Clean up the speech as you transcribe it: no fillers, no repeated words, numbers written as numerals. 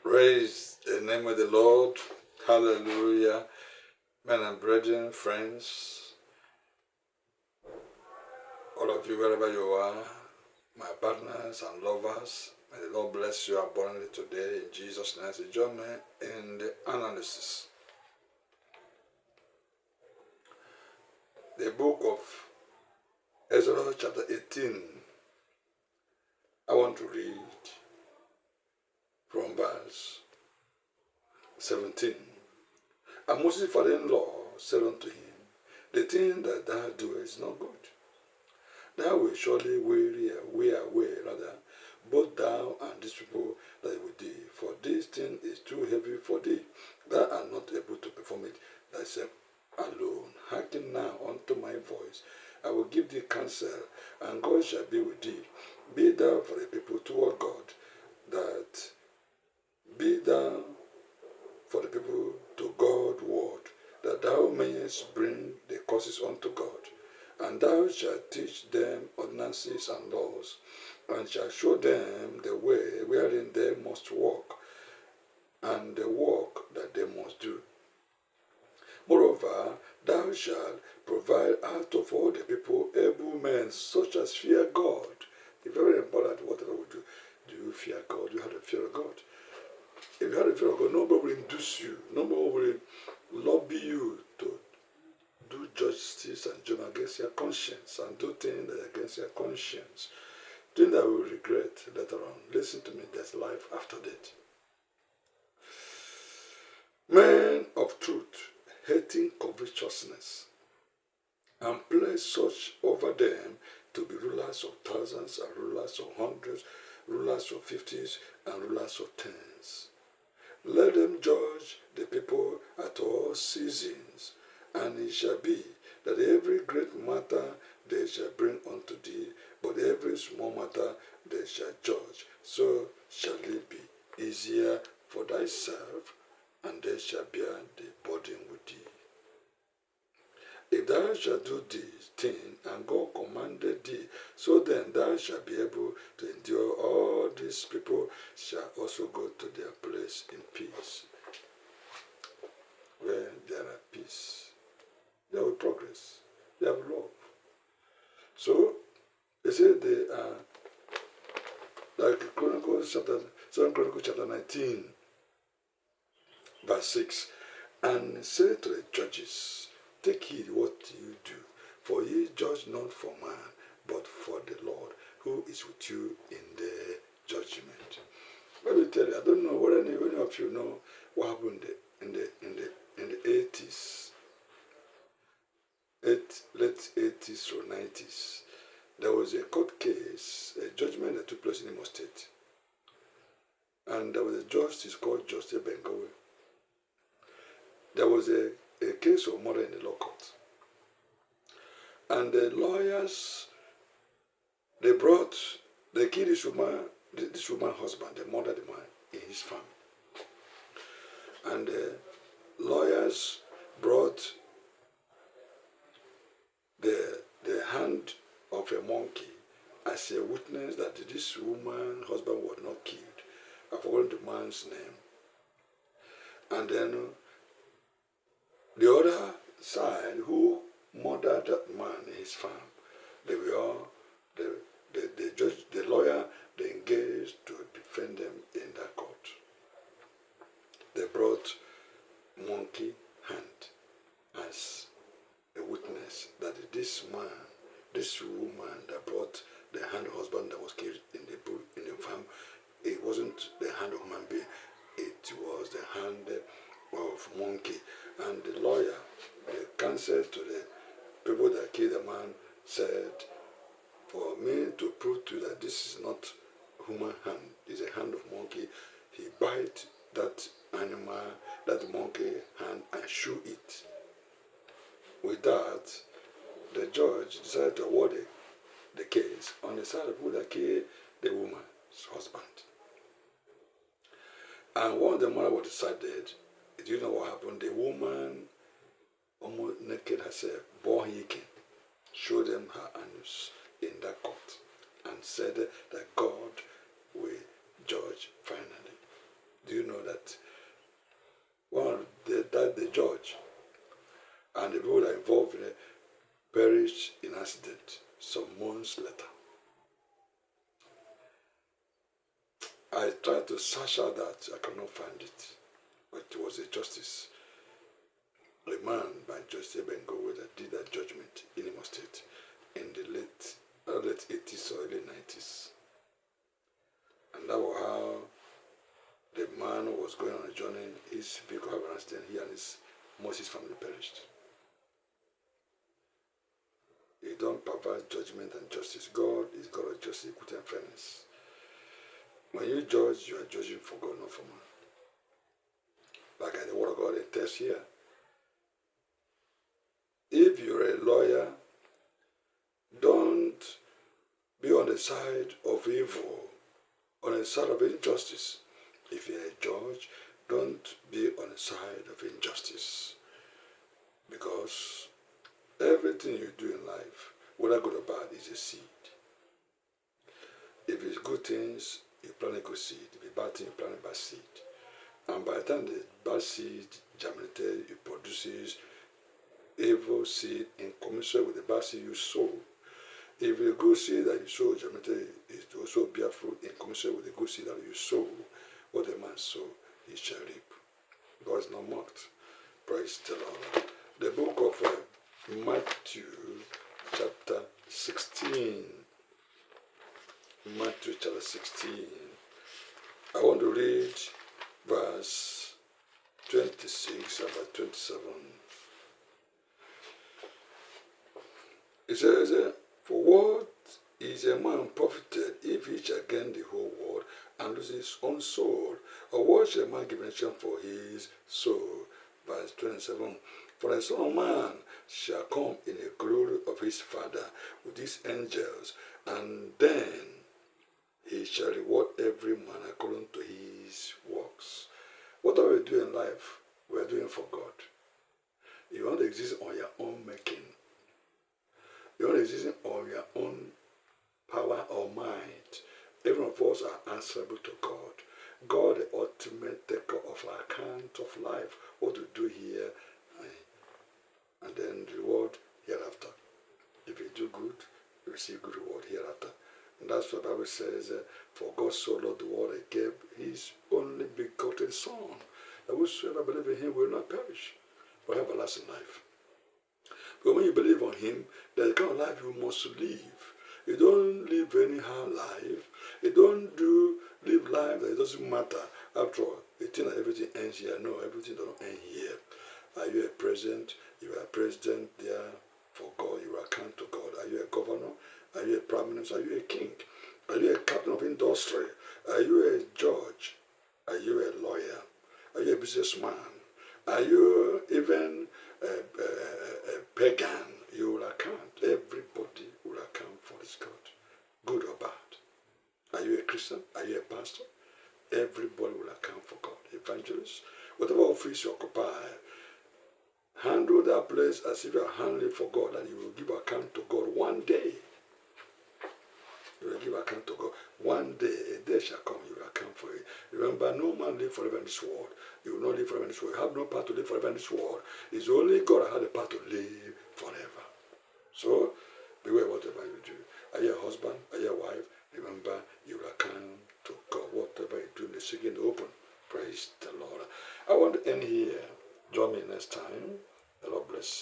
Praise the name of the Lord. Hallelujah. Men and brethren, friends, all of you wherever you are, my partners and lovers, may the Lord bless you abundantly today in Jesus' name. Join me in the analysis. The book of Ezra chapter 18. I want to read from verse 17. And Moses' father-in-law said unto him, the thing that thou doest is not good. Thou wilt surely wear away, both thou and these people that with thee. For this thing is too heavy for thee. Thou art not able to perform it thyself alone. Hearken now unto my voice. I will give thee counsel, and God shall be with thee. Be thou for the people toward God, that be thou for the people to God word, that thou mayest bring the causes unto God. And thou shalt teach them ordinances and laws, and shalt show them the way wherein they must walk, and the work that they must do. Moreover, thou shalt provide out of all the people able men, such as fear God. It's very important whatever we do. Do you fear God? You have the fear of God. If you have the fear of God, nobody will induce you. Nobody will lobby you to do justice and judgment against your conscience and do things that are against your conscience. Things that we will regret later on. Listen to me, there's life after death. Men of truth, hating covetousness, and place such over them to be rulers of thousands and rulers of hundreds, rulers of fifties and rulers of tens. Let them judge the people at all seasons, and it shall be that every great matter they shall bring unto thee, but every small matter they shall judge. So shall it be easier for thyself, and they shall bear the burden with thee. If thou shalt do this thing, and God commanded thee, so then thou shalt be able to endure. All these people shall also go to their place in peace. Where there are peace, there will progress, there have love. So, they say they are like Chronicles chapter 2 Chronicles chapter 19, verse 6, and say to the judges, take heed what you do, for ye judge not for man, but for the Lord, who is with you in the judgment. Let me tell you, I don't know whether any of you know what happened in the 80s, late 80s or 90s. There was a court case, a judgment that took place in Imo State, and there was a justice called Justice Bengawe. There was a case of murder in the law court. And the lawyers, they killed this woman's husband, they murdered the man in his farm. And the lawyers brought the hand of a monkey as a witness that this woman's husband was not killed. I forgot the man's name. And then the other side, who murdered that man in his farm, they were all, the judge, the lawyer, they engaged to defend them in that court. They brought monkey hand as a witness that this man, this woman that brought the hand of husband that was killed in the farm, it wasn't the hand of human being, it was the hand of monkey. And the lawyer, the counsel to the people that killed the man, said, for me to prove to you that this is not human hand, it's a hand of monkey, he bite that animal, that monkey hand, and chew it. With that, the judge decided to award the case on the side of who that killed the woman's husband. And once the matter was decided, do you know what happened? The woman, almost naked herself, bore Hikin, showed them her anus in that court, and said that God will judge finally. Do you know that one of the judge and the people that are involved in it perished in accident some months later. I tried to search out that, I could not find it, but it was a justice. A man by Justice Bengo that did that judgment in Imo State in the late 80s or early 90s. And that was how the man who was going on a journey, his vehicle had an accident, he and most his family perished. You don't pervert judgment and justice. God is God of justice, equity, and fairness. When you judge, you are judging for God, not for man. Like in the Word of God, it tells here. If you're a lawyer, don't be on the side of evil, on the side of injustice. If you're a judge, don't be on the side of injustice. Because everything you do in life, whether good or bad, is a seed. If it's good things, you plant a good seed. If it's bad things, you plant a bad seed. And by the time the bad seed germinates, it produces evil seed in commensurate with the bad seed you sow. If the good seed that you sow germinated, it also bear fruit in commensurate with the good seed that you sow. What a man sow, he shall reap. God is not mocked. Praise the Lord. The book of Matthew, chapter 16. Matthew chapter 16. I want to read verse 26 and verse 27. It says, for what is a man profited if he shall gain the whole world and lose his own soul? Or what shall a man give nation for his soul? Verse 27. For the Son of Man shall come in the glory of his Father with his angels, and then he shall reward every man according to his works. What are we doing in life? We are doing for God. You want to exist on your own making. You want to exist on your own power or mind. Every one of us are answerable to God. God, the ultimate taker of our account of life. What we do here, and then reward hereafter. If you do good, you receive good reward hereafter. And that's what the Bible says, for God so loved the world, he gave his only begotten Son, that whosoever believes in him will not perish, but have everlasting life. But when you believe on him, there's a kind of life you must live. You don't live anyhow life. You don't live life that it doesn't matter. After all, you think that everything ends here. No, everything doesn't end here. Are you a president? You are a president there for God. You are account to God. Are you a governor? Are you a prime minister? Are you a king? Are you a captain of industry? Are you a judge? Are you a lawyer? Are you a businessman? Are you even a pagan? You will account. Everybody will account for this God, good or bad. Are you a Christian? Are you a pastor? Everybody will account for God. Evangelist, whatever office you occupy, handle that place as if you are handling for God, and you will give account to God one day. You will give account to God. One day, a day shall come, you will account for it. Remember, no man live forever in this world. You will not live forever in this world. You have no power to live forever in this world. It's only God that has the power to live forever. So, beware whatever you do. Are you a husband? Are you a wife? Remember, you will account to God. Whatever you do in the secret, in the open. Praise the Lord. I want to end here. Join me next time. The Lord bless you.